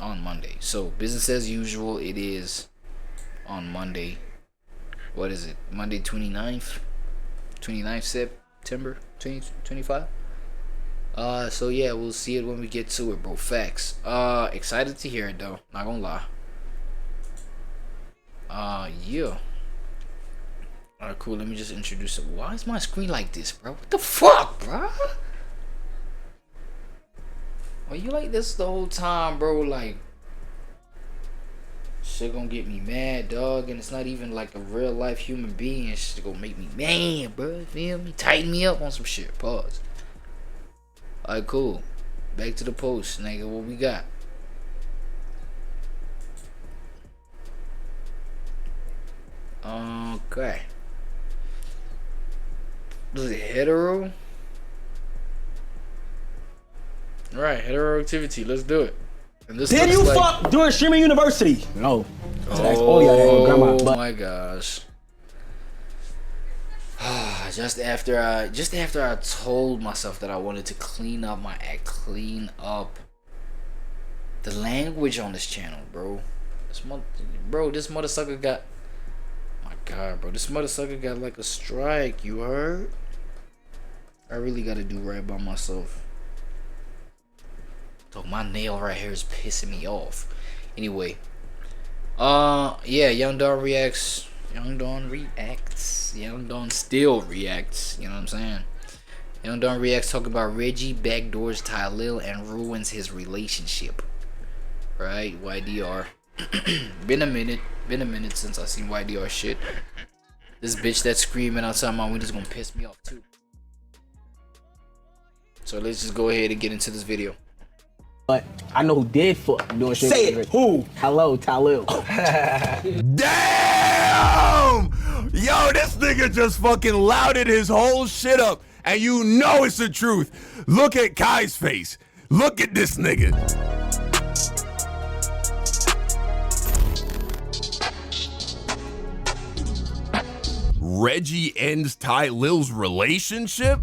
on Monday. So business as usual. It is on Monday. What is it? Monday 29th September 2025. So yeah, we'll see it when we get to it, bro. Facts. Excited to hear it though. Not gonna lie. Yeah. Alright, cool. Let me just introduce it. Why is my screen like this, bro? What the fuck, bro? Are you like this the whole time, bro? Like, shit gonna get me mad, dog. And it's not even like a real life human being. Shit gonna make me mad, bro. Feel me? Tighten me up on some shit. Pause. Alright, cool. Back to the post, nigga. What we got? Okay. Was it hetero? Alright, hetero activity. Let's do it. And this Did you like... fuck during streaming university? No. Oh my gosh. just after I told myself that I wanted to clean up my act, clean up the language on this channel, bro. This motherfucker got, my god, bro, this motherfucker got like a strike. You heard? I really gotta do right by myself. So my nail right here is pissing me off. Anyway, yeah, Young Don reacts. Young Don reacts. Young Don still reacts. You know what I'm saying? Young Don reacts talking about Reggie backdoors TYLIL and ruins his relationship. Right? YDR. Been a minute since I seen YDR shit. This bitch that's screaming outside my window is gonna piss me off too. So let's just go ahead and get into this video. But I know who did fuck doing shit. Say it. Who? Hello, TYLIL. Damn! Yo, this nigga just fucking louded his whole shit up, and you know it's the truth. Look at Kai's face. Look at this nigga. Reggie ends TYLIL's relationship?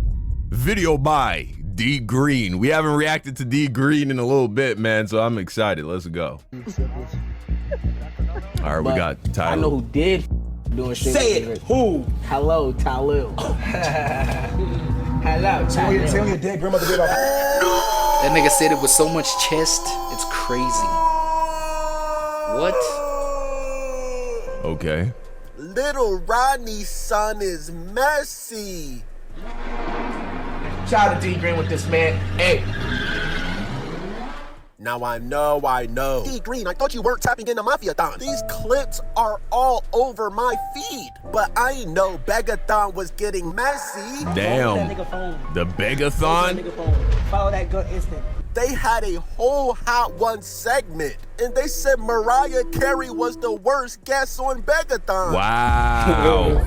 Video by D Green. We haven't reacted to D Green in a little bit, man, so I'm excited. Let's go. All right, we got TYLIL. I know who did doing shit. Say it. Who? Hello, TYLIL. Hello, TYLIL. Tell your dead grandmother did all. That nigga said it with so much chest, it's crazy. What? Okay. Little Rodney's son is messy. Shout out to D Green with this, man. Hey. Now I know. D Green, I thought you weren't tapping into Mafia-thon. These clips are all over my feed. But I ain't know Begathon was getting messy. Damn. The Begathon? Follow that good instant. They had a whole Hot One segment, and they said Mariah Carey was the worst guest on Begathon. Wow.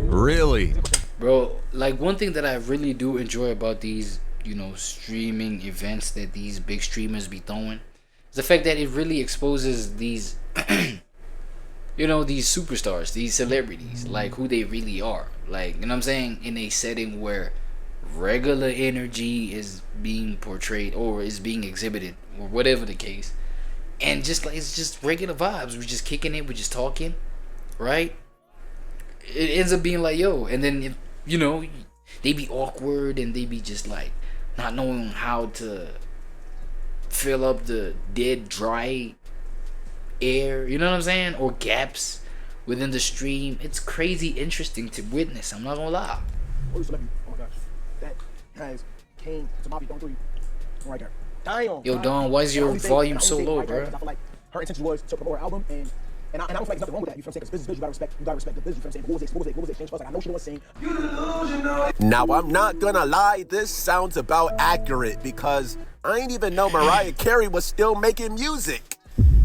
Really? Bro, like one thing that I really do enjoy about these, you know, streaming events that these big streamers be throwing is the fact that it really exposes these, you know, these superstars, these celebrities, like who they really are. Like, you know what I'm saying? In a setting where regular energy is being portrayed or is being exhibited or whatever the case. And just like, it's just regular vibes. We're just kicking it. We're just talking, right? It ends up being like, yo, and then, you know, they be awkward and they be just like not knowing how to fill up the dead, dry air, you know what I'm saying? Or gaps within the stream. It's crazy interesting to witness. I'm not gonna lie. Oh my gosh. That has came to Bobby Don 3 right there. Damn. Yo, Don, why is your volume so low, bro? I feel like her intention was to promote her album, and I don't feel like there's nothing wrong with that. You feel what I'm saying? Because business, you gotta respect the business. You feel what I'm saying? What was it? Change. Like, I know she was saying. Now I'm not gonna lie, this sounds about accurate because I ain't even know Mariah Carey was still making music.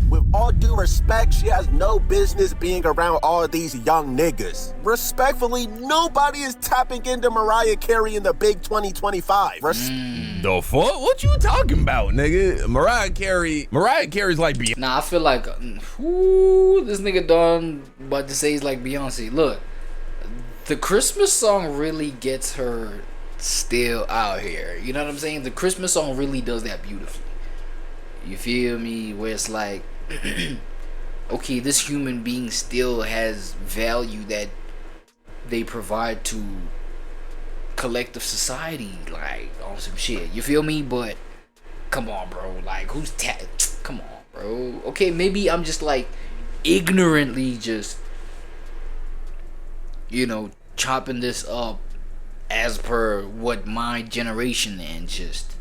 With all due respect, she has no business being around all these young niggas. Respectfully, nobody is tapping into Mariah Carey in the big 2025. The fuck? What you talking about, nigga? Mariah Carey's like Beyonce. Nah, I feel like, this nigga Don about to say he's like Beyonce. Look, the Christmas song really gets her still out here. You know what I'm saying? The Christmas song really does that beautifully. You feel me? Where it's like, okay, this human being still has value that they provide to collective society, like on some shit. You feel me? But come on, bro. Like, who's come on, bro. Okay, maybe I'm just like ignorantly just, you know, chopping this up as per what my generation and just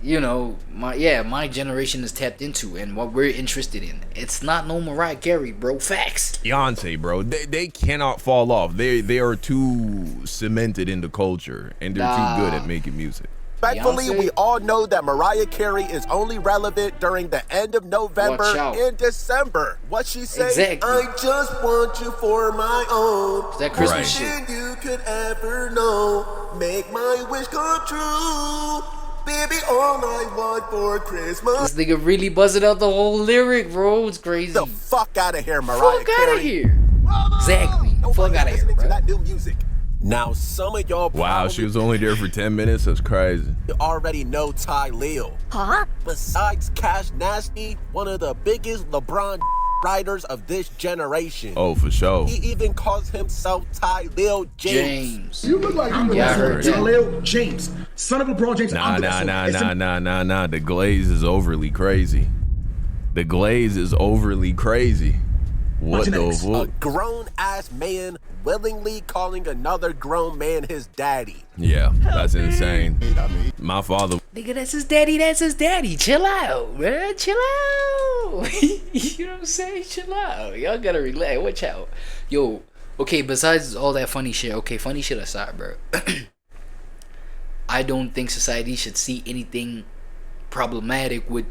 you know, my generation is tapped into and what we're interested in. It's not no Mariah Carey, bro. Facts. Beyonce, bro. They cannot fall off. They are too cemented in the culture, and they're too good at making music. Respectfully, Beyonce? we all know that Mariah Carey is only relevant during the end of November and December. What she say? Exactly. I just want you for my own. That Christmas shit. Than you could ever know. Make my wish come true. Baby, all I want for Christmas. This nigga really buzzing out the whole lyric, bro. It's crazy. The fuck out of here, Mariah Fuck out of Carey. here. Exactly. Fuck out of here, To bro. that new music. Now, some of y'all Wow, she was only there for 10 minutes. That's crazy. already know TYLIL. Huh? Besides Cash Nasty, one of the biggest LeBron writers of this generation. Oh, for sure. He even calls himself TYLIL James. You look like you Yeah, I heard that. TYLIL James, son of LeBron James. Nah. The glaze is overly crazy. The glaze is overly crazy. What the A fuck? grown-ass man willingly calling another grown man his daddy. Yeah, that's insane. My father. Nigga, that's his daddy. That's his daddy. Chill out, man. Chill out. You know what I'm saying? Chill out. Y'all gotta relax. Watch out. Yo, okay, besides all that funny shit, okay, funny shit aside, bro. I don't think society should see anything problematic with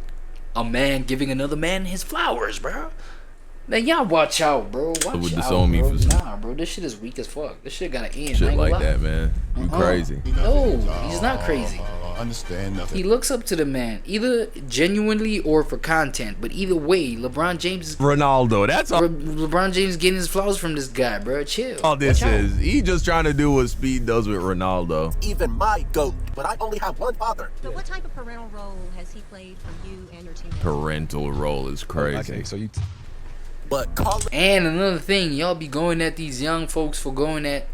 a man giving another man his flowers, bro. Man, y'all watch out, bro. Watch Would out, disown me bro. for some- Nah, bro, this shit is weak as fuck. This shit gotta end. I Shit ain't like gonna lie. that, man. You crazy. No, he's not crazy. Understand nothing. He looks up to the man, either genuinely or for content. But either way, LeBron James is Ronaldo, that's all. LeBron James getting his flowers from this guy, bro. Chill. All this Watch out. is. He just trying to do what Speed does with Ronaldo. Even my GOAT, but I only have one father. So what type of parental role has he played for you and your team? Parental role is crazy. Okay, so you. But calling And another thing, y'all be going at these young folks for going at,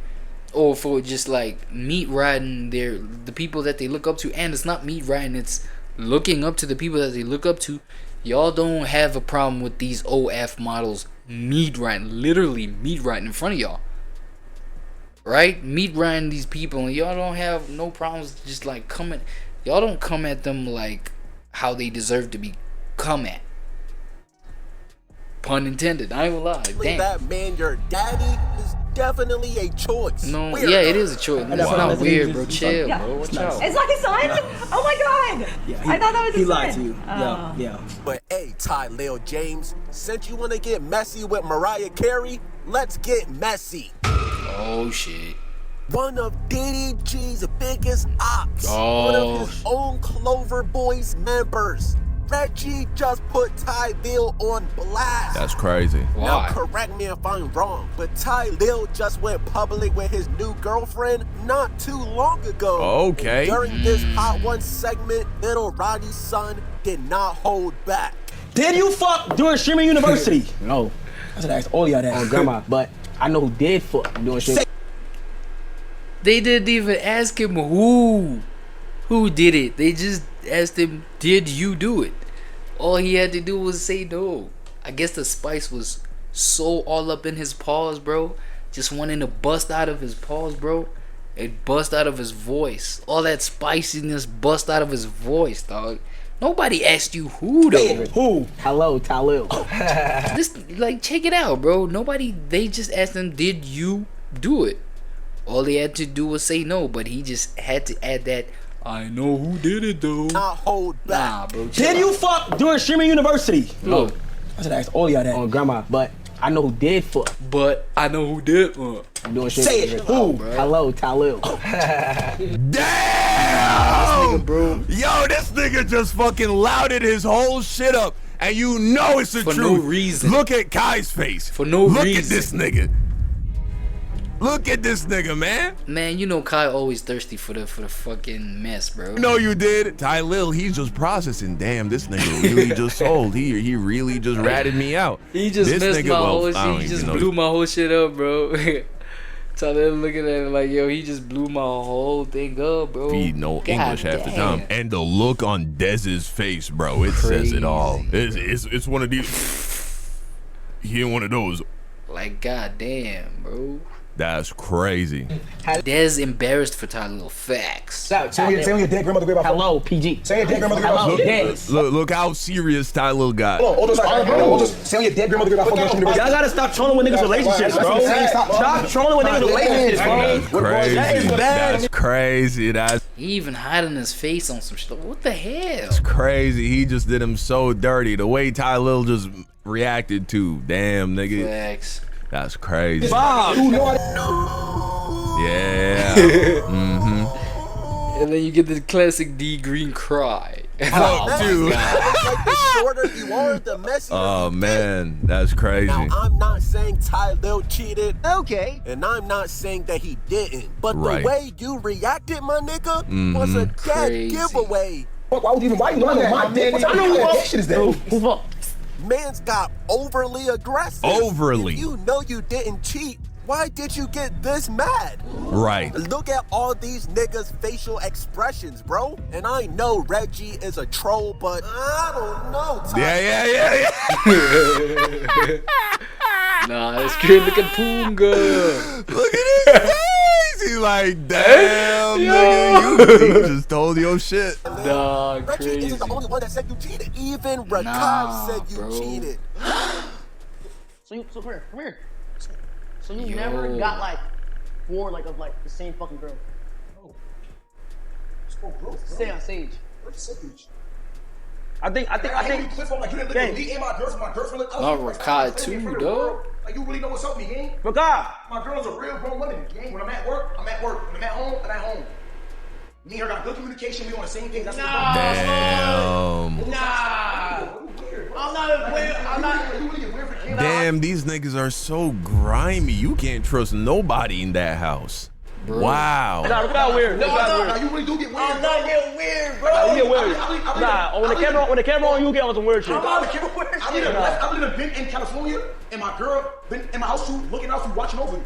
or for just like meat riding the people that they look up to. And it's not meat riding, it's looking up to the people that they look up to. Y'all don't have a problem with these OF models meat riding, literally meat riding in front of y'all, right? Meat riding these people, and y'all don't have no problems just like coming. Y'all don't come at them like how they deserve to be come at. Pun intended. I ain't gonna lie. Damn. that man your daddy is definitely a choice. No, Weirdo. yeah, it is a choice. It's Wow. not weird, bro. It's Chill, fun. bro. Watch out. It's like a son? Oh my god! Yeah, I thought that was he his lied son. to you. Oh. Yeah. But hey, TYLIL James, since you want to get messy with Mariah Carey, let's get messy. Oh shit. One of DDG's biggest ops, one Oh. of his own Clover Boys members, Reggie just put TYLIL on blast. That's crazy. Now Why? correct me if I'm wrong, but TYLIL just went public with his new girlfriend not too long ago. Okay. And during this Hot One segment, little Ronnie's son did not hold back. Did you fuck during streaming university? No. I should ask all y'all that. Oh, grandma. But I know who did fuck during streaming. They didn't even ask him who did it. They just asked him, "Did you do it?" All he had to do was say no. I guess the spice was so all up in his paws, bro. Just wanting to bust out of his paws, bro. It bust out of his voice. All that spiciness bust out of his voice, dog. Nobody asked you who though. Who? Hello, TYLIL. This, like, check it out, bro. Nobody. They just asked him, "Did you do it?" All he had to do was say no, but he just had to add that, "I know who did it though." Not hold back. Nah, bro. chill Did out. you fuck during streaming university? No. Look, I should ask all y'all that. Oh, grandma. But I know who did fuck but I know who did. during streaming Say it. university. Who? Hello, TYLIL. Damn! bro. Yo, this nigga just fucking louded his whole shit up, and you know it's the For truth. no reason. Look at Kai's face. For no Look reason. at this nigga. Look at this nigga, man. Man, you know Kai always thirsty for the fucking mess, bro. No, you did. TYLIL, he's just processing. Damn, this nigga really just sold. He really just ratted me out. He just this messed nigga, my well, whole shit. He just blew my whole shit up, bro. TYLIL looking at it like, yo, he just blew my whole thing up, bro. He know God English half the damn. time. And the look on Dez's face, bro, it says it all. It's one of these. He ain't one of those. Like, god damn, bro. That's crazy. Dez embarrassed for TYLIL. Facts. Say on your dead grandmother grave. Hello, PG. Say your dead grandmother grave. Hello, Dez. Look how serious TYLIL got. Hold on, just say on your dead grandmother grave. Y'all gotta stop trolling with niggas' relationships, bro. Stop trolling with niggas' relationships, bro. Crazy. That is bad. That's crazy. That's He even hiding his face on some shit. What the hell? crazy. He just did him so dirty. The way TYLIL just reacted to. Damn, nigga. Facts. That's crazy. Bob. Yeah. And then you get the classic D Green cry. Fuck you. Like the shorter you are, the messier. Oh man, that's crazy. Now, I'm not saying TYLIL cheated. Okay. And I'm not saying that he didn't. But Right. the way you reacted, my nigga, was a dead Crazy. giveaway. Why you lying on my dick? What kind of shit is that? Man's got overly aggressive. Overly. If you know you didn't cheat, why did you get this mad? Right. Look at all these niggas' facial expressions, bro. And I know Reggie is a troll, but I don't know. Yeah. Nah, it's good. Look at Poonga. Look at his face. He's like, damn, nigga, you just told your shit. Nah, Reggie crazy. isn't the only one that said you cheated. Even Rakai Nah, said you bro. cheated. So come here. So you never got like 4 like of like the same fucking girl. Stay on stage. I think. Not Rakai too, dog. Like, you really know what's up with me, gang? Rakai. My girl's a real grown woman, gang. When I'm at work, I'm at work. When I'm at home, I'm at home. Me and her got good communication. We on the same thing. That's Damn. I'm not weird. Damn, these niggas are so grimy. You can't trust nobody in that house. Bro. Wow. Nah, look how weird. Nah, you really do get weird. I'm not getting weird, bro. You get weird. Nah, when the camera on, you get on some weird shit. I live in California, and my girl been in my house too, looking out for you, watching over you.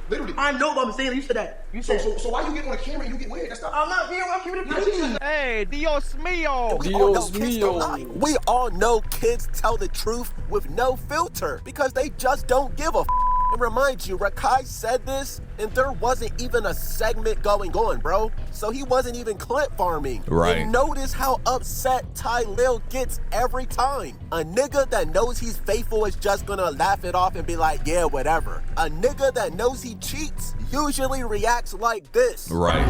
Literally. I know, but I'm saying you said that. You said. So why you get on the camera and you get weird? That's not. I'm not being. I'm keeping it. Hey, Dios mío. We all know kids don't lie. We all know kids tell the truth with no filter because they just don't give a f. And remind you, Rakai said this, and there wasn't even a segment going on, bro. So he wasn't even clip farming. Right. And notice how upset TYLIL gets every time. A nigga that knows he's faithful is just gonna laugh it off and be like, yeah, whatever. A nigga that knows he cheats usually reacts like this. Right.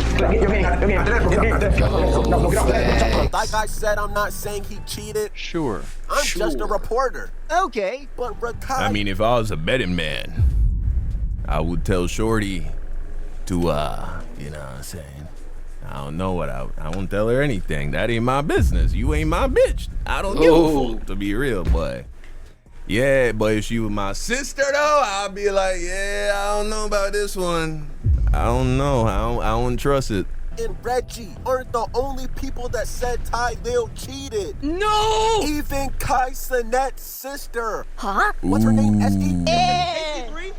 Like I said, I'm not saying he cheated. Sure. I'm just a reporter. Okay. But Rakai... I mean, if I was a betting man, I would tell Shorty to, you know what I'm saying? I don't know what I won't tell her anything. That ain't my business. You ain't my bitch. I don't give a fuck, to be real, but yeah, but if she was my sister though, I'd be like, yeah, I don't know about this one. I don't know. I don't trust it. And Reggie aren't the only people that said TYLIL cheated. No! Even Kai Sinet's sister. Huh? What's her name? SD?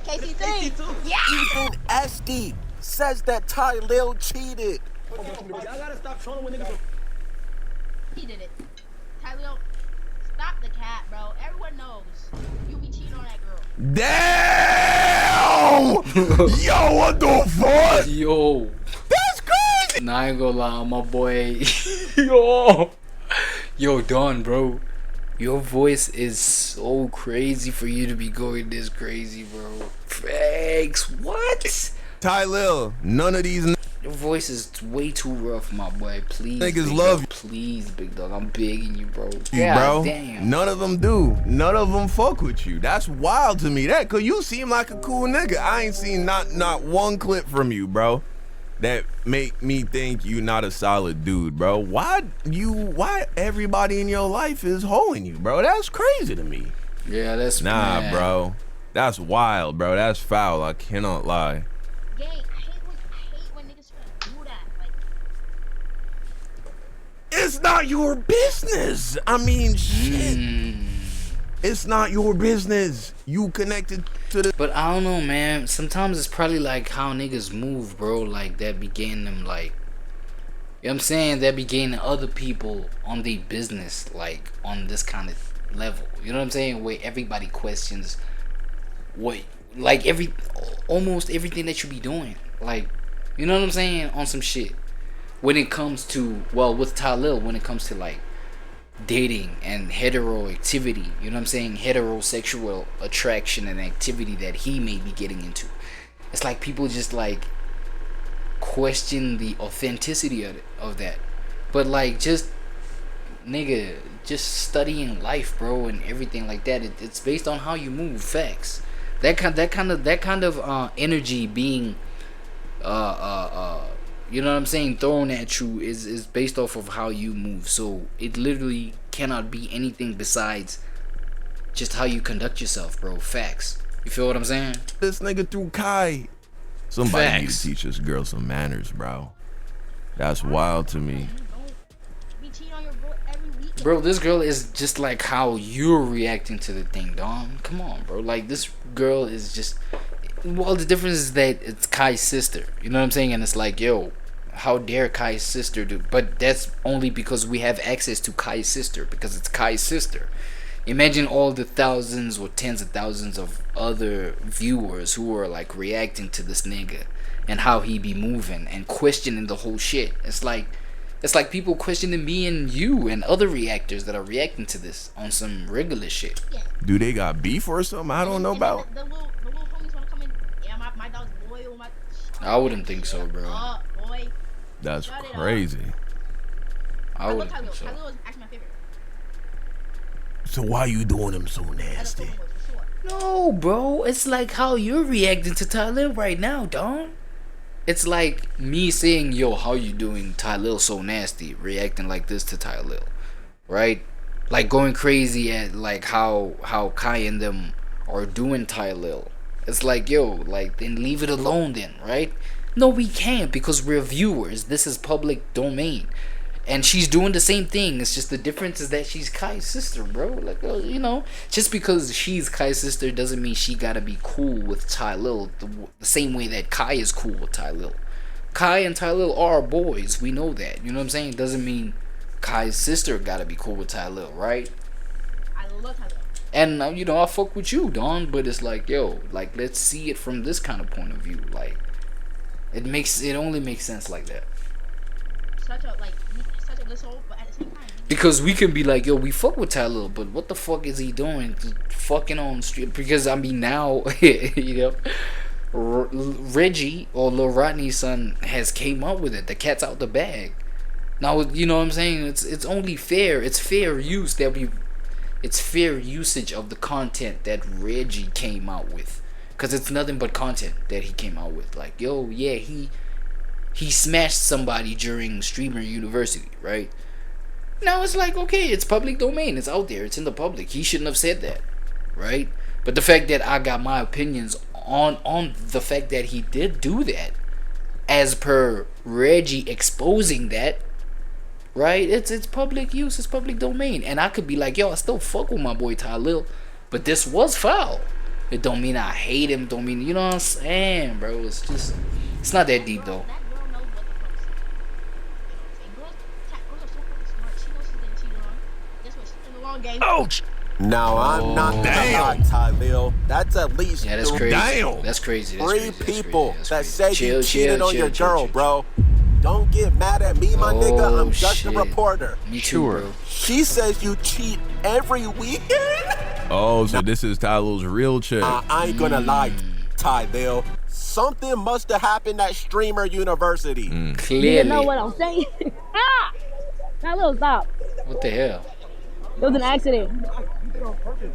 KC3? Yeah! Even SD says that TYLIL cheated. Y'all gotta stop trolling with niggas. He did it. TYLIL, stop the cat, bro. Everyone knows you be cheating on that girl. Damn! Yo, what the fuck? Yo. That's crazy! Nah, I ain't gonna lie, my boy. Yo, Don, bro. Your voice is so crazy for you to be going this crazy, bro. Thanks. What? TYLIL, none of these Your voice is way too rough, my boy. Please. niggas big love dog. Please, big dog. I'm begging you, bro. you, God bro. damn. None of them do. None of them fuck with you. That's wild to me. That, cause you seem like a cool nigga. I ain't seen not one clip from you, bro, that make me think you not a solid dude, bro. Why everybody in your life is holding you, bro? That's crazy to me. Yeah, that's Nah, mad. bro. That's wild, bro. That's foul. I cannot lie. gang, I hate when niggas try to do that. Like, It's not your business. I mean, shit. It's not your business. You connected to the. But I don't know, man. Sometimes it's probably like how niggas move, bro. Like that began them, like, you know what I'm saying? That began other people on their business, like on this kind of level. You know what I'm saying? Where everybody questions what, like almost everything that you be doing. Like, you know what I'm saying? On some shit. When it comes to, well, with TYLIL, when it comes to like dating and hetero activity, you know what I'm saying, heterosexual attraction and activity that he may be getting into, it's like people just like question the authenticity of that. But like, just nigga, just studying life, bro, and everything like that, it's based on how you move. Facts. That kind of energy being you know what I'm saying, thrown at you is based off of how you move. So it literally cannot be anything besides just how you conduct yourself, bro. Facts. You feel what I'm saying? This nigga through Kai. Somebody need Facts. to teach this girl some manners, bro. That's wild to me. be cheating on your bro every weekend. Bro, this girl is just like how you're reacting to the thing, Dom. Come on, bro. Like, this girl is just, well, the difference is that it's Kai's sister. You know what I'm saying? And it's like, yo, how dare Kai's sister do? But that's only because we have access to Kai's sister, because it's Kai's sister. Imagine all the thousands or tens of thousands of other viewers who are like reacting to this nigga and how he be moving and questioning the whole shit. It's like people questioning me and you and other reactors that are reacting to this on some regular shit. Yeah. Do they got beef or something? I don't know about. The little homies wanna come in. Yeah, my dog's loyal. I wouldn't think so, bro. Boy. That's Shut it up. crazy. I I love wouldn't think so. TYLIL is actually my favorite. So why you doing him so I love nasty? Pokemon for sure. No, bro. It's like how you're reacting to TYLIL right now, Don. It's like me saying, yo, how you doing, TYLIL so nasty, reacting like this to TYLIL, right? Like going crazy at like how Kai and them are doing TYLIL. It's like, yo, like, then leave it alone then, right? No, we can't, because we're viewers. This is public domain. And she's doing the same thing. It's just the difference is that she's Kai's sister, bro. Like, you know, just because she's Kai's sister doesn't mean she gotta be cool with TYLIL the same way that Kai is cool with TYLIL. Kai and TYLIL are boys. We know that. You know what I'm saying? It doesn't mean Kai's sister gotta be cool with TYLIL, right? I love TYLIL. And, you know, I fuck with you, Don. But it's like, yo, like, let's see it from this kind of point of view. Like, it only makes sense like that. Such a good soul, but at the same time. Because we can be like, yo, we fuck with TYLIL, but what the fuck is he doing? Fucking on street. Because, I mean, now, you know, Reggie, or Lil Rodney's son, has came up with it. The cat's out the bag. Now, you know what I'm saying? It's only fair. It's fair use that it's fair usage of the content that Reggie came out with. Because it's nothing but content that he came out with. Like, yo, yeah, he smashed somebody during Streamer University, right? Now it's like, okay, it's public domain. It's out there. It's in the public. He shouldn't have said that, right? But the fact that I got my opinions on the fact that he did do that, as per Reggie exposing that, right? It's public use. It's public domain. And I could be like, yo, I still fuck with my boy TYLIL, but this was foul. It don't mean I hate him. Don't mean, you know what I'm saying, bro? It's just, it's not that deep though. That girl knows what the fuck to say. You know what I'm saying? Girls are so fucking smart. She knows she's getting cheated on. Guess what? She's in the long game. Ouch! Now, I'm not gonna lie, TYLIL. That's at least Yeah, that's crazy. Damn. That's crazy. That's three crazy. That's people crazy. that That's say crazy. you cheated on your girl, chill. bro. Don't get mad at me, my nigga. I'm just a shit. reporter. Me too, bro. She says you cheat every weekend. Oh, so this is TYLIL's real chick. I ain't gonna lie, TYLIL. Something must have happened at Streamer University. Clearly. You know what I'm saying? Ah! TYLIL, stop. What the hell? It was an accident.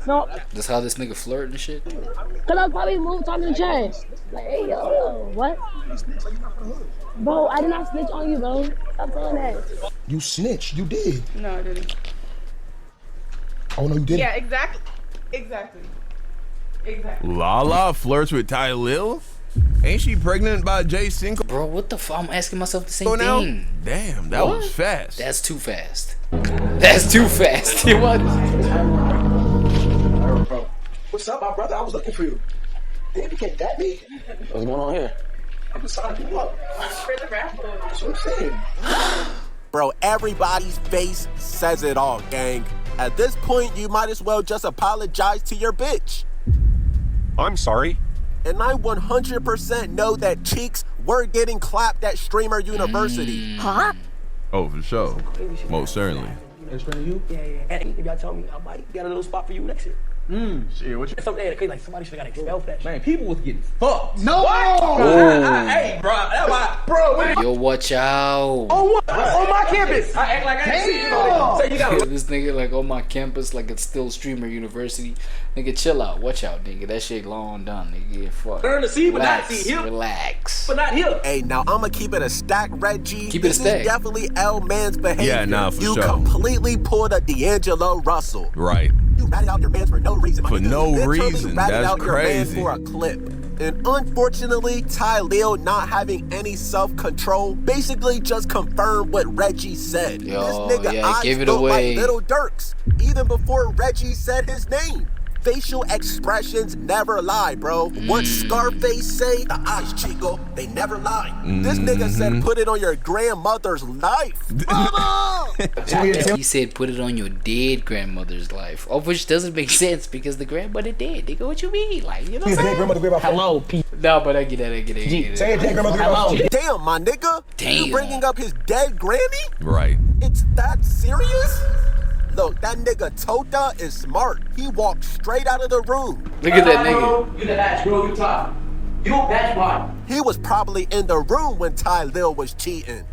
No, That's how this nigga flirt and shit? cause I probably moved talking to Chad. Like, hey, yo, what? Bro, I did not snitch on you, bro. Stop saying that. You snitched. You did. No, I didn't. Oh, no, you didn't. Yeah, exactly. Exactly. Lala flirts with TYLIL? Ain't she pregnant by Jay Cinco? Bro, what the fuck? I'm asking myself the same now? thing. Damn, that was fast. That's too fast. That's too fast. It was. What's up, my brother? I was looking for you. Damn, you can't that me. What's going on here? I'm just trying to keep up. That's what I'm saying. Bro, everybody's face says it all, gang. At this point, you might as well just apologize to your bitch. I'm sorry. And I 100% know that cheeks were getting clapped at Streamer University. Huh? Oh, for sure. Most certainly. Next friend of you? Yeah. And if y'all tell me, I might get a little spot for you next year. Shit, what you... Something like somebody should have got expelled for that shit. Man, people was getting fucked. No! Hey, bro, that's why... Bro, Yo, watch out. On what? On my campus! I act like I ain't see you. Say you got This nigga like on my campus like it's still Streamer University. Nigga, chill out. Watch out, nigga. That shit long done, nigga. Fuck. Learn to see, but not Relax, see him. Relax. But not here. Hey, now I'ma keep it a stack, Reggie. Keep it a This stack. is definitely L Man's behavior. Yeah, nah, for you sure. completely pulled a D'Angelo Russell. Right. You ratted out your man for no reason. For no You literally reason. ratted That's out your man crazy. for a clip. And unfortunately, TYLIL not having any self-control basically just confirmed what Reggie said. Yo, this nigga yeah, eyes give it look away. like Little Dirk's, even before Reggie said his name. Facial expressions never lie, bro. Once Scarface say, the eyes, Chico, they never lie. This nigga said, put it on your grandmother's life. He said put it on your dead grandmother's life. Of which doesn't make sense because the grandmother dead. Nigga, what you mean? Like, you know what I'm saying? Grandmother, grandma. Hello, P. No, but I get it. Say it, dead grandmother, grandma. Damn, my nigga. Damn. You bringing up his dead granny? Right. It's that serious? Look, that nigga Tota is smart. He walked straight out of the room. Look at that nigga. You the ass, bro. You top. You that's why. He was probably in the room when TYLIL was cheating.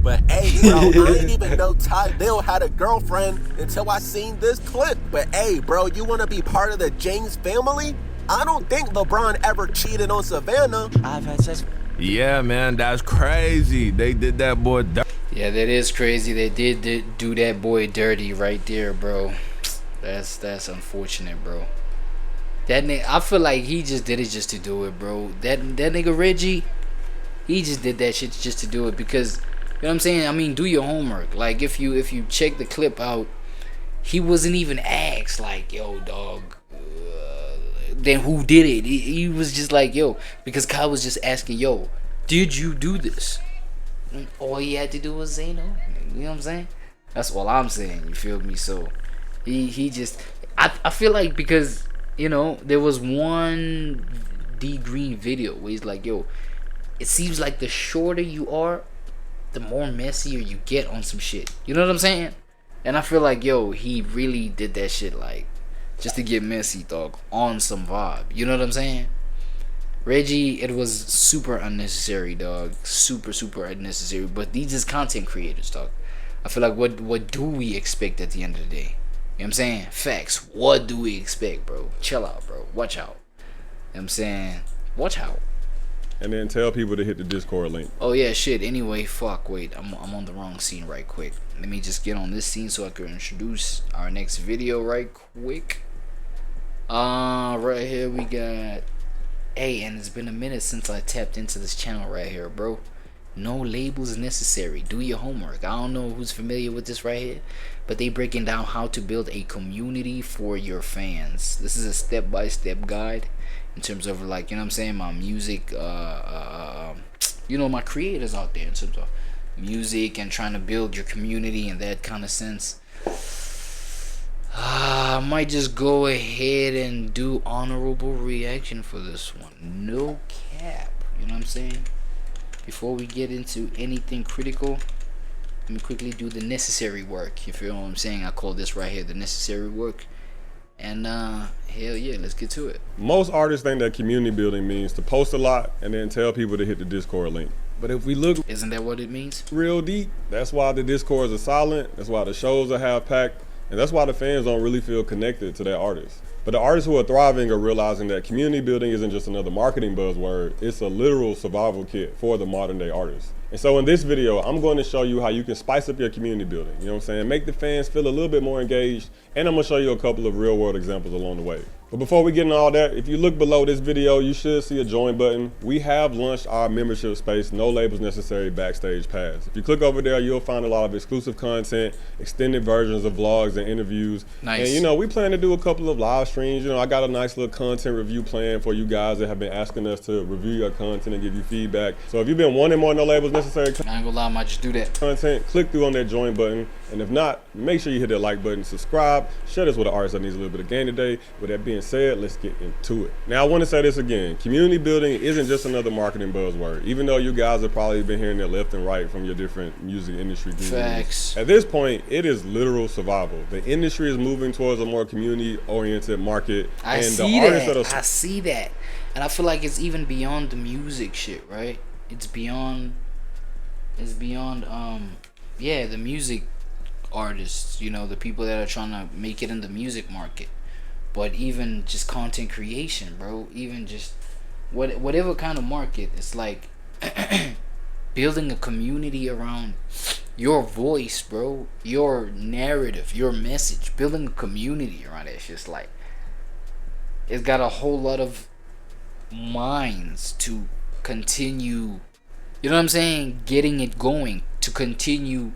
But hey, bro, I didn't even know TYLIL had a girlfriend until I seen this clip. But hey, bro, you wanna be part of the James family? I don't think LeBron ever cheated on Savannah. I've had sex. Yeah, man, that's crazy. They did that boy dirty. Yeah, that is crazy. They did do that boy dirty right there, bro. That's unfortunate, bro. That nigga, I feel like he just did it just to do it, bro. That nigga Reggie, he just did that shit just to do it because, you know what I'm saying? I mean, do your homework. Like if you check the clip out, he wasn't even asked like, yo, dog. Then who did it? He was just like, yo, because Kyle was just asking, yo, did you do this? All he had to do was say no. You know what I'm saying? That's all I'm saying. You feel me? So he just I feel like because, you know, there was one D Green video where he's like, yo, it seems like the shorter you are, the more messier you get on some shit. You know what I'm saying? And I feel like, yo, he really did that shit like just to get messy, dog, on some vibe. You know what I'm saying? Reggie, it was super unnecessary, dog. Super unnecessary. But these is content creators, dog. I feel like what do we expect at the end of the day? You know what I'm saying? Facts. What do we expect, bro? Chill out, bro. Watch out. You know what I'm saying? Watch out. And then tell people to hit the Discord link. Oh yeah, shit. Anyway, fuck. Wait, I'm on the wrong scene right quick. Let me just get on this scene so I can introduce our next video right quick. Right here we got. Hey, and it's been a minute since I tapped into this channel right here, bro. No labels necessary. Do your homework. I don't know who's familiar with this right here, but they breaking down how to build a community for your fans. This is a step-by-step guide in terms of, like, you know what I'm saying, my music, you know, my creators out there in terms of music and trying to build your community in that kind of sense. I might just go ahead and do honorable reaction for this one. No cap. You know what I'm saying? Before we get into anything critical, let me quickly do the necessary work. You feel what I'm saying? I call this right here the necessary work. And hell yeah, let's get to it. Most artists think that community building means to post a lot and then tell people to hit the Discord link. But if we look, isn't that what it means? Real deep, that's why the Discords are silent. That's why the shows are half packed. And that's why the fans don't really feel connected to their artists. But the artists who are thriving are realizing that community building isn't just another marketing buzzword, it's a literal survival kit for the modern day artist. And so in this video, I'm going to show you how you can spice up your community building, you know what I'm saying? Make the fans feel a little bit more engaged, and I'm gonna show you a couple of real world examples along the way. But before we get into all that, if you look below this video, you should see a join button. We have launched our membership space, No Labels Necessary Backstage Pass. If you click over there, you'll find a lot of exclusive content, extended versions of vlogs and interviews. Nice. And you know, we plan to do a couple of live streams. You know, I got a nice little content review plan for you guys that have been asking us to review your content and give you feedback. So if you've been wanting more No Labels Necessary I ain't gonna lie, I might just do that. content, click through on that join button. And if not, make sure you hit that like button, subscribe, share this with an artist that needs a little bit of game today. With that being said, let's get into it. Now, I want to say this again. Community building isn't just another marketing buzzword. Even though you guys have probably been hearing that left and right from your different music industry gurus. Facts. At this point, it is literal survival. The industry is moving towards a more community-oriented market. I see that. And I feel like it's even beyond the music shit, right? It's beyond yeah, the music artists, you know, the people that are trying to make it in the music market, but even just content creation, bro, even just whatever kind of market. It's like building a community around your voice, bro, your narrative, your message, building a community around it. It's just like, it's got a whole lot of minds to continue, you know what I'm saying, getting it going, to continue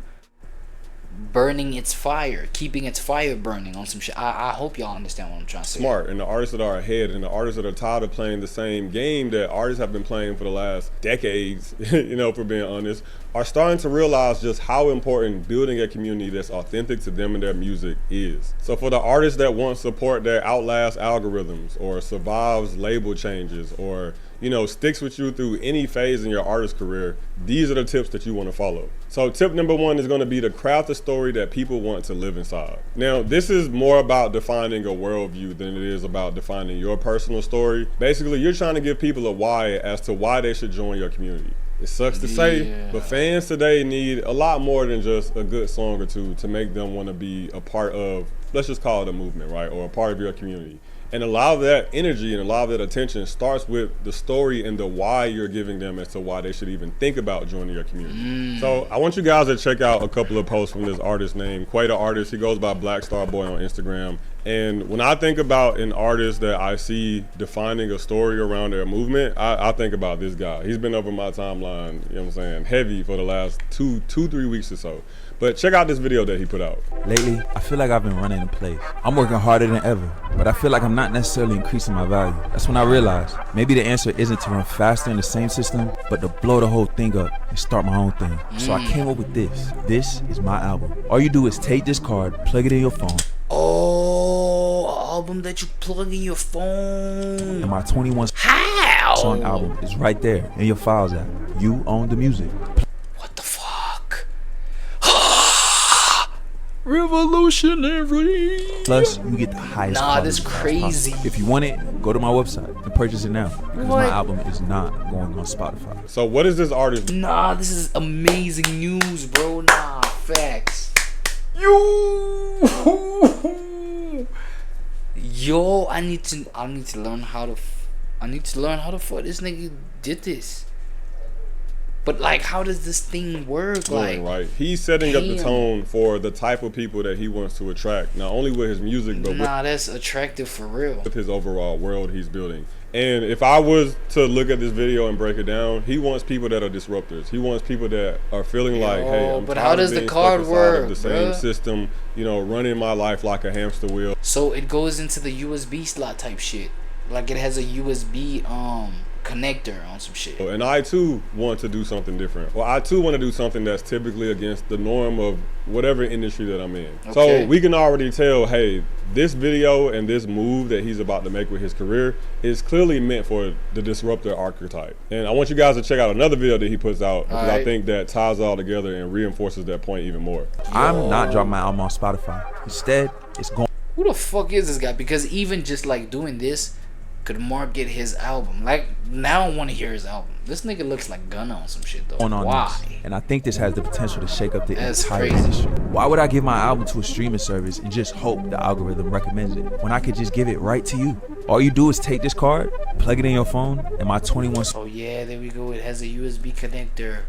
burning its fire, keeping its fire burning on some shit. I hope y'all understand what I'm trying to say. Smart. And the artists that are ahead and the artists that are tired of playing the same game that artists have been playing for the last decades, you know, for being honest, are starting to realize just how important building a community that's authentic to them and their music is. So for the artists that want support that outlasts algorithms or survives label changes or, you know, sticks with you through any phase in your artist career, these are the tips that you want to follow. So tip number one is going to be to craft a story that people want to live inside. Now, this is more about defining a worldview than it is about defining your personal story. Basically, you're trying to give people a why as to why they should join your community. It sucks to say, but fans today need a lot more than just a good song or two to make them want to be a part of, let's just call it a movement, right? Or a part of your community. And a lot of that energy and a lot of that attention starts with the story and the why you're giving them as to why they should even think about joining your community. So I want you guys to check out a couple of posts from this artist named Quay the Artist. He goes by Black Star Boy on Instagram. And when I think about an artist that I see defining a story around their movement, I think about this guy. He's been over my timeline, you know what I'm saying, heavy for the last 3 weeks or so. But check out this video that he put out. Lately, I feel like I've been running in place. I'm working harder than ever, but I feel like I'm not necessarily increasing my value. That's when I realized maybe the answer isn't to run faster in the same system, but to blow the whole thing up and start my own thing. So I came up with this. This is my album. All you do is take this card, plug it in your phone. Oh, album that you plug in your phone. And my 21 song album is right there in your Files app. You own the music. What the fuck? Revolutionary. Plus, you get the highest quality. This crazy. If you want it, go to my website and purchase it now. Because my album is not going on Spotify. So what is this artist? This is amazing news, bro. Facts. Yo, I need to learn how to fuck this nigga did this. But like, how does this thing work? Like, right, he's setting up the tone for the type of people that he wants to attract, not only with his music, but that's attractive for real. With his overall world he's building. And if I was to look at this video and break it down, he wants people that are disruptors. He wants people that are feeling like, hey, I'm but how does the card work? The same system, you know, running my life like a hamster wheel. So it goes into the USB slot type shit. Like it has a USB connector on some shit. And I too want to do something different. Well, I too want to do something that's typically against the norm of whatever industry that I'm in. Okay. So we can already tell, hey, this video and this move that he's about to make with his career is clearly meant for the disruptor archetype. And I want you guys to check out another video that he puts out because I think that ties it all together and reinforces that point even more. I'm not dropping my album on Spotify. Instead, it's going. Who the fuck is this guy? Because even just like doing this could market his album. Like, now I want to hear his album. This nigga looks like Gunna on some shit though. Why? And I think this has the potential to shake up the entire crazy. industry. Why would I give my album to a streaming service and just hope the algorithm recommends it when I could just give it right to you? All you do is take this card, plug it in your phone, and my 21. Oh yeah, there we go. It has a USB connector.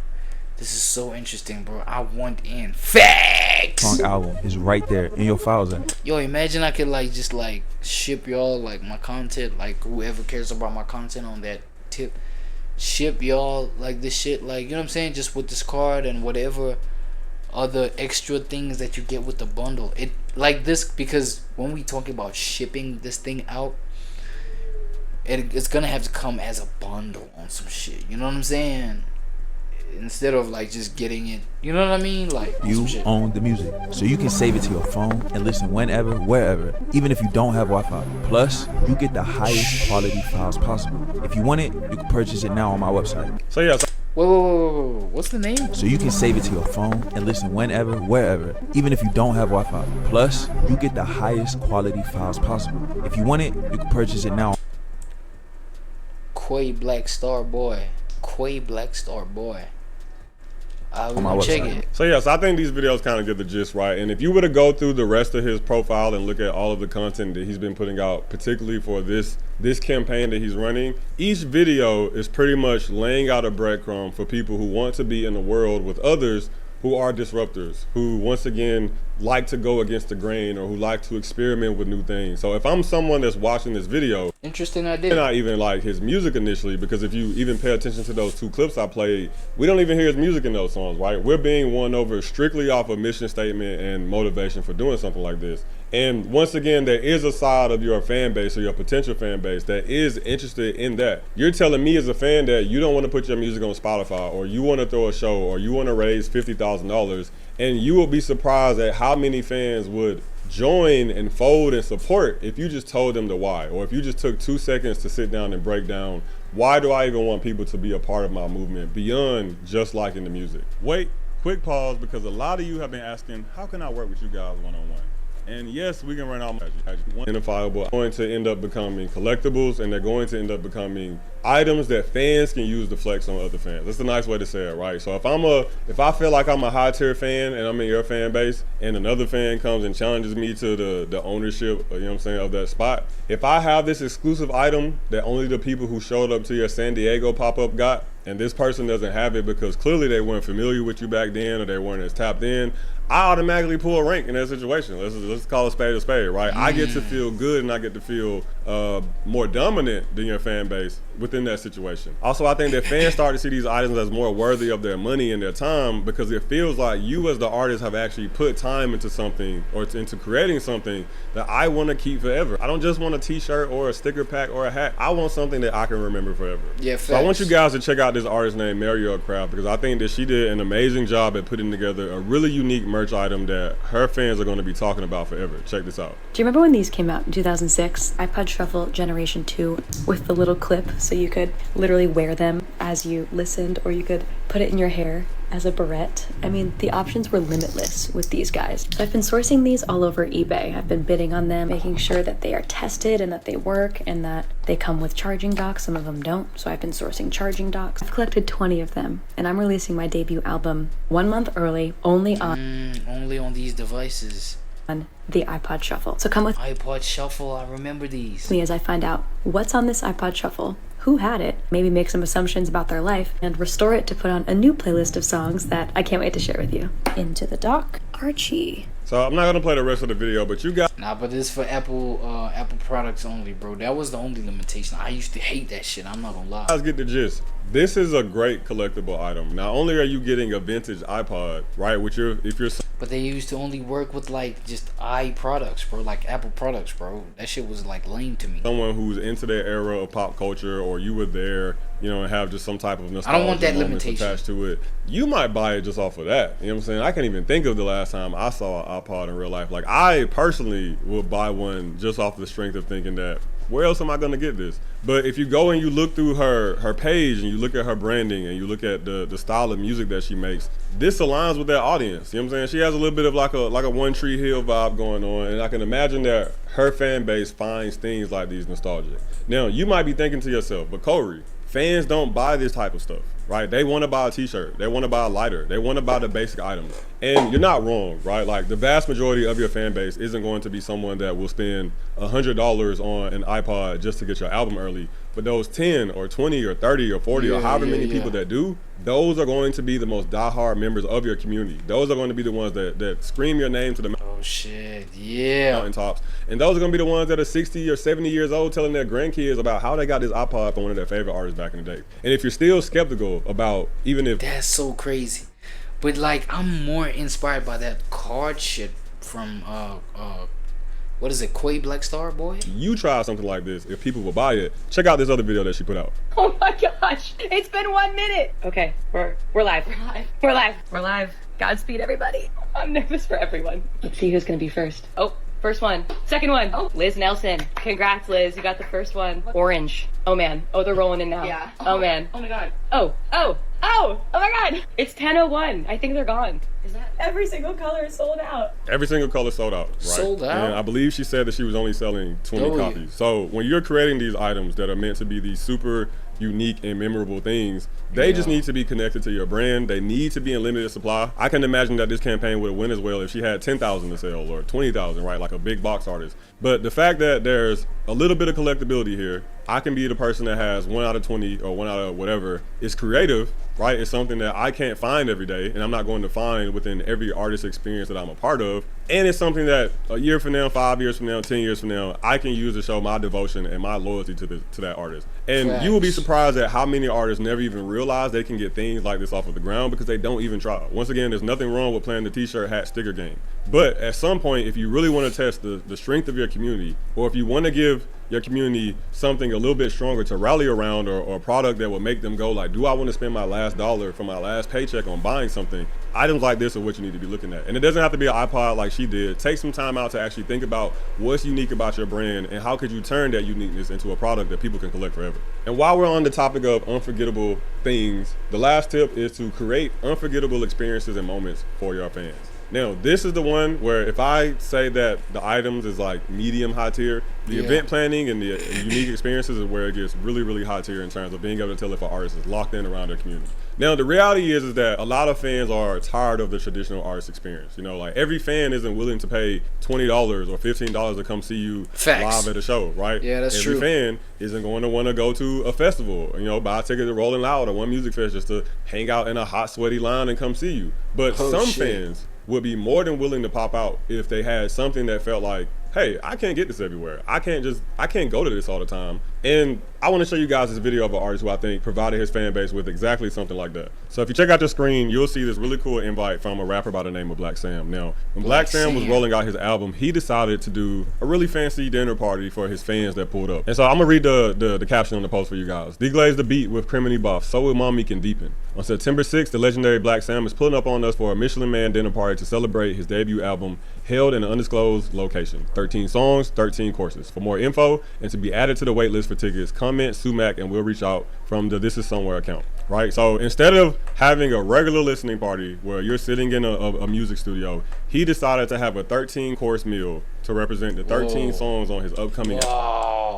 This is so interesting, bro. I want in facts. Song album is right there in your files app. Yo, imagine I could like just like ship y'all like my content, like whoever cares about my content on that tip, ship y'all like this shit, like, you know what I'm saying, just with this card and whatever other extra things that you get with the bundle. It like this, because when we talk about shipping this thing out, it's gonna have to come as a bundle on some shit, you know what I'm saying, instead of like just getting it, you know what I mean, like you own the music, so you can save it to your phone and listen whenever, wherever, even if you don't have Wi-Fi. Plus, you get the highest quality files possible. If you want it, you can purchase it now on my website. So yeah. Whoa, what's the name? So you can save it to your phone and listen whenever, wherever, even if you don't have Wi-Fi. Plus, you get the highest quality files possible. If you want it, you can purchase it now. Quay Black Star Boy. Quay Black Star Boy. I will check it. So yes, I think these videos kind of get the gist right. And if you were to go through the rest of his profile and look at all of the content that he's been putting out, particularly for this campaign that he's running, each video is pretty much laying out a breadcrumb for people who want to be in a world with others who are disruptors, who once again like to go against the grain or who like to experiment with new things. So if I'm someone that's watching this video, interesting idea. Not even like his music initially, because if you even pay attention to those 2 clips I played, we don't even hear his music in those songs, right? We're being won over strictly off a mission statement and motivation for doing something like this. And once again, there is a side of your fan base or your potential fan base that is interested in that. You're telling me as a fan that you don't want to put your music on Spotify, or you want to throw a show, or you want to raise $50,000, and you will be surprised at how many fans would join and fold and support if you just told them the why, or if you just took 2 seconds to sit down and break down, why do I even want people to be a part of my movement beyond just liking the music? Wait, quick pause, because a lot of you have been asking, how can I work with you guys one-on-one? And yes, we can run out identifiable, going to end up becoming collectibles, and they're going to end up becoming items that fans can use to flex on other fans. That's a nice way to say it, right? So if I feel like I'm a high tier fan and I'm in your fan base, and another fan comes and challenges me to the ownership, you know what I'm saying, of that spot, if I have this exclusive item that only the people who showed up to your San Diego pop-up got, and this person doesn't have it because clearly they weren't familiar with you back then, or they weren't as tapped in, I automatically pull a rank in that situation. Let's call a spade, right? I get to feel good, and I get to feel more dominant than your fan base within that situation. Also, I think that fans start to see these items as more worthy of their money and their time, because it feels like you as the artist have actually put time into something, or into creating something that I want to keep forever. I don't just want a t-shirt or a sticker pack or a hat. I want something that I can remember forever. Yeah, so I want you guys to check out this artist named Mario Craft, because I think that she did an amazing job at putting together a really unique merch item that her fans are going to be talking about forever. Check this out. Do you remember when these came out in 2006? iPod Shuffle Generation 2 with the little clip, so you could literally wear them as you listened, or you could put it in your hair as a barrette. I mean, the options were limitless with these guys. So I've been sourcing these all over eBay. I've been bidding on them, making sure that they are tested and that they work and that they come with charging docks. Some of them don't, so I've been sourcing charging docks. I've collected 20 of them, and I'm releasing my debut album 1 month early, only on these devices. On the iPod Shuffle. So come with iPod Shuffle, I remember these. me as I find out what's on this iPod Shuffle, who had it, maybe make some assumptions about their life, and restore it to put on a new playlist of songs that I can't wait to share with you. Into the dock, Archie. So I'm not gonna play the rest of the video, but you got but it's for Apple products only, bro. That was the only limitation. I used to hate that shit, I'm not gonna lie. Guys get the gist. This is a great collectible item. Not only are you getting a vintage iPod, right, but they used to only work with like just products, bro, like Apple products, bro. That shit was like lame to me. Someone who's into their era of pop culture, or you were there, you know, and have just some type of nostalgia, I don't want that limitation attached to it, you might buy it just off of that. You know what I'm saying? I can't even think of the last time I saw an iPod in real life. Like, I personally would buy one just off the strength of thinking that, where else am I gonna get this? But if you go and you look through her page, and you look at her branding, and you look at the style of music that she makes, this aligns with that audience. You know what I'm saying? She has a little bit of like a One Tree Hill vibe going on, and I can imagine that her fan base finds things like these nostalgic. Now, you might be thinking to yourself, but Corey, fans don't buy this type of stuff. right? They want to buy a t-shirt, they want to buy a lighter, they want to buy the basic items. And you're not wrong, right? Like the vast majority of your fan base isn't going to be someone that will spend $100 on an iPod just to get your album early. But those 10 or 20 or 30 or 40 or however many people that do, those are going to be the most diehard members of your community. Those are going to be the ones that scream your name to the mountaintops. And those are going to be the ones that are 60 or 70 years old telling their grandkids about how they got this iPod from one of their favorite artists back in the day. And if you're still skeptical about even if... That's so crazy. But like, I'm more inspired by that card shit from what is it, Quay Black Star, boy? You try something like this, if people will buy it, check out this other video that she put out. Oh my gosh, it's been 1 minute. Okay, we're live. We're live. Godspeed, everybody. I'm nervous for everyone. Let's see who's gonna be first. Oh, first one. Second one. Oh, Liz Nelson. Congrats, Liz. You got the first one. Orange. Oh man. Oh, they're rolling in now. Yeah. Oh man. Oh my god. Oh my god. It's 10:01. I think they're gone. Is that every single color is sold out? Every single color sold out, right? Sold out? And I believe she said that she was only selling 20 copies. So when you're creating these items that are meant to be these super unique and memorable things, they just need to be connected to your brand. They need to be in limited supply. I can imagine that this campaign would win as well if she had 10,000 to sell or 20,000, right? Like a big box artist. But the fact that there's a little bit of collectability here, I can be the person that has 1 out of 20 or 1 out of whatever. It's creative, right? It's something that I can't find every day, and I'm not going to find within every artist experience that I'm a part of. And it's something that a year from now, 5 years from now, 10 years from now, I can use to show my devotion and my loyalty to that artist. And you will be surprised at how many artists never even realize they can get things like this off of the ground because they don't even try. Once again, there's nothing wrong with playing the t-shirt, hat, sticker game. But at some point, if you really want to test the strength of your community, or if you want to give your community something a little bit stronger to rally around, or a product that will make them go like, do I want to spend my last dollar from my last paycheck on buying something? Items like this are what you need to be looking at. And it doesn't have to be an iPod like she did. Take some time out to actually think about what's unique about your brand and how could you turn that uniqueness into a product that people can collect forever. And while we're on the topic of unforgettable things, the last tip is to create unforgettable experiences and moments for your fans. Now, this is the one where if I say that the items is like medium high tier, the event planning and the unique experiences is where it gets really, really high tier in terms of being able to tell if an artist is locked in around their community. Now, the reality is that a lot of fans are tired of the traditional artist experience. You know, like every fan isn't willing to pay $20 or $15 to come see you live at a show, right? Yeah, that's true. Every fan isn't going to want to go to a festival, you know, buy a ticket to Rolling Loud or One Music Fest just to hang out in a hot, sweaty line and come see you. But some fans would be more than willing to pop out if they had something that felt like, hey, I can't get this everywhere. I can't go to this all the time. And I want to show you guys this video of an artist who I think provided his fan base with exactly something like that. So if you check out the screen, you'll see this really cool invite from a rapper by the name of Black Sam. Now, when Black Sam was rolling out his album, he decided to do a really fancy dinner party for his fans that pulled up. And so I'm gonna read the caption on the post for you guys. Deglaze the beat with Criminy Buff, so will Mom Meek and Deepin. On September 6th, the legendary Black Sam is pulling up on us for a Michelin Man dinner party to celebrate his debut album, held in an undisclosed location. 13 songs, 13 courses. For more info and to be added to the wait list for tickets, comment Sumac and we'll reach out from the This Is Somewhere account, right? So instead of having a regular listening party where you're sitting in a music studio, he decided to have a 13-course meal to represent the 13 songs on his upcoming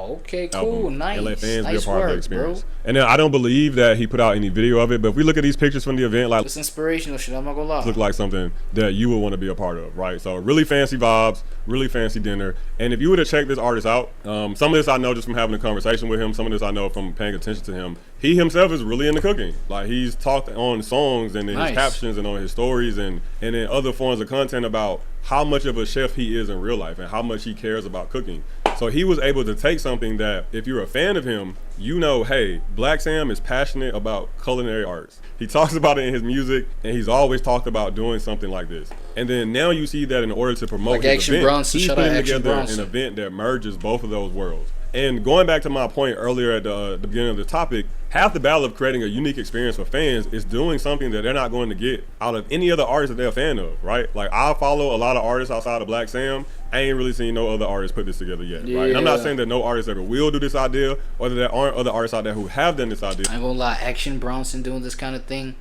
okay, cool, nice. And let fans nice be a part of the work, experience. bro. And then I don't believe that he put out any video of it, but if we look at these pictures from the event, like, it's inspirational shit, I'm not gonna lie. Look like something that you would want to be a part of, right? So really fancy vibes, really fancy dinner. And if you were to check this artist out, some of this I know just from having a conversation with him, some of this I know from paying attention to him. He himself is really into cooking. Like, he's talked on songs and in his captions and on his stories and in other forms of content about how much of a chef he is in real life and how much he cares about cooking. So he was able to take something that, if you're a fan of him, you know, hey, Black Sam is passionate about culinary arts. He talks about it in his music, and he's always talked about doing something like this. And then now you see that in order to promote his event, he's putting together an event that merges both of those worlds. And going back to my point earlier at the beginning of the topic, half the battle of creating a unique experience for fans is doing something that they're not going to get out of any other artist that they're a fan of, right? Like, I follow a lot of artists outside of Black Sam. I ain't really seen no other artists put this together yet, right? And I'm not saying that no artist ever will do this idea, or that there aren't other artists out there who have done this idea. I ain't gonna lie, Action Bronson doing this kind of thing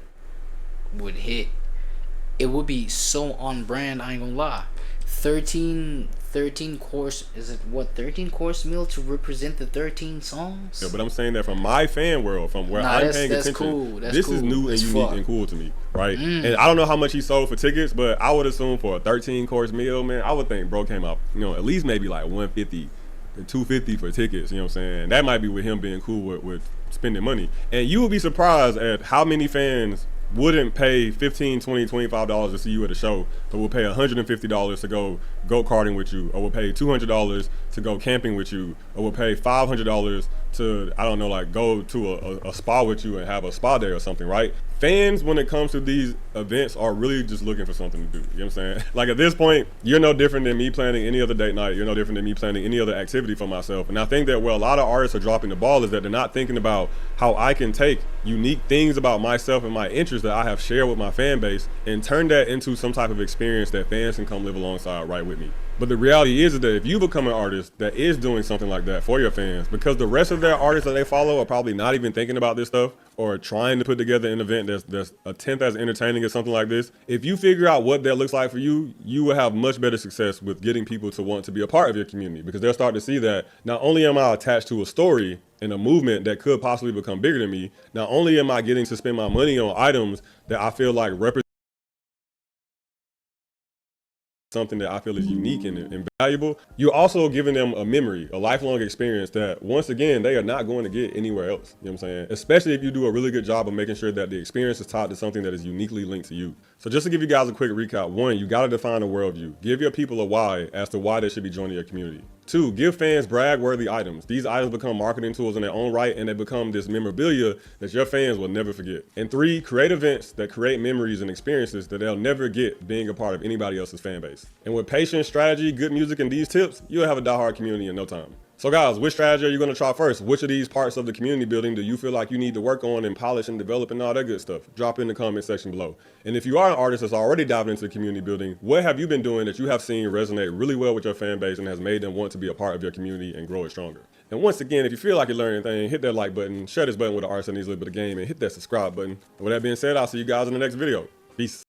would hit. It would be so on brand, I ain't gonna lie. 13 13 course, is it what, 13 course meal to represent the 13 songs? Yeah, but I'm saying that from my fan world, from where I'm paying attention, cool. This is new and unique and cool to me, right? And I don't know how much he sold for tickets, but I would assume for a 13 course meal, man, I would think bro came out, you know, at least maybe like 150 to 250 for tickets, you know what I'm saying? That might be with him being cool with spending money. And you would be surprised at how many fans wouldn't pay $15, $20, $25 to see you at a show, but will pay $150 to go go-karting with you, or will pay $200 to go camping with you, or will pay $500 to, I don't know, like go to a spa with you and have a spa day or something, right? Fans, when it comes to these events, are really just looking for something to do. You know what I'm saying? Like at this point, you're no different than me planning any other date night. You're no different than me planning any other activity for myself. And I think that where a lot of artists are dropping the ball is that they're not thinking about how I can take unique things about myself and my interests that I have shared with my fan base and turn that into some type of experience that fans can come live alongside right with me. But the reality is that if you become an artist that is doing something like that for your fans, because the rest of their artists that they follow are probably not even thinking about this stuff or trying to put together an event that's a tenth as entertaining as something like this, if you figure out what that looks like for you, you will have much better success with getting people to want to be a part of your community, because they'll start to see that not only am I attached to a story and a movement that could possibly become bigger than me, not only am I getting to spend my money on items that I feel like represent something that I feel is unique and valuable, you're also giving them a memory, a lifelong experience that, once again, they are not going to get anywhere else. You know what I'm saying? Especially if you do a really good job of making sure that the experience is tied to something that is uniquely linked to you. So just to give you guys a quick recap, 1, you got to define a worldview. Give your people a why as to why they should be joining your community. 2, give fans brag-worthy items. These items become marketing tools in their own right, and they become this memorabilia that your fans will never forget. And 3, create events that create memories and experiences that they'll never get being a part of anybody else's fan base. And with patience, strategy, good music, and these tips, you'll have a diehard community in no time. So guys, which strategy are you going to try first? Which of these parts of the community building do you feel like you need to work on and polish and develop and all that good stuff? Drop it in the comment section below. And if you are an artist that's already diving into community building, what have you been doing that you have seen resonate really well with your fan base and has made them want to be a part of your community and grow it stronger? And once again, if you feel like you learned anything, hit that like button, share this button with an artist that needs a little bit of game, and hit that subscribe button. And with that being said, I'll see you guys in the next video. Peace.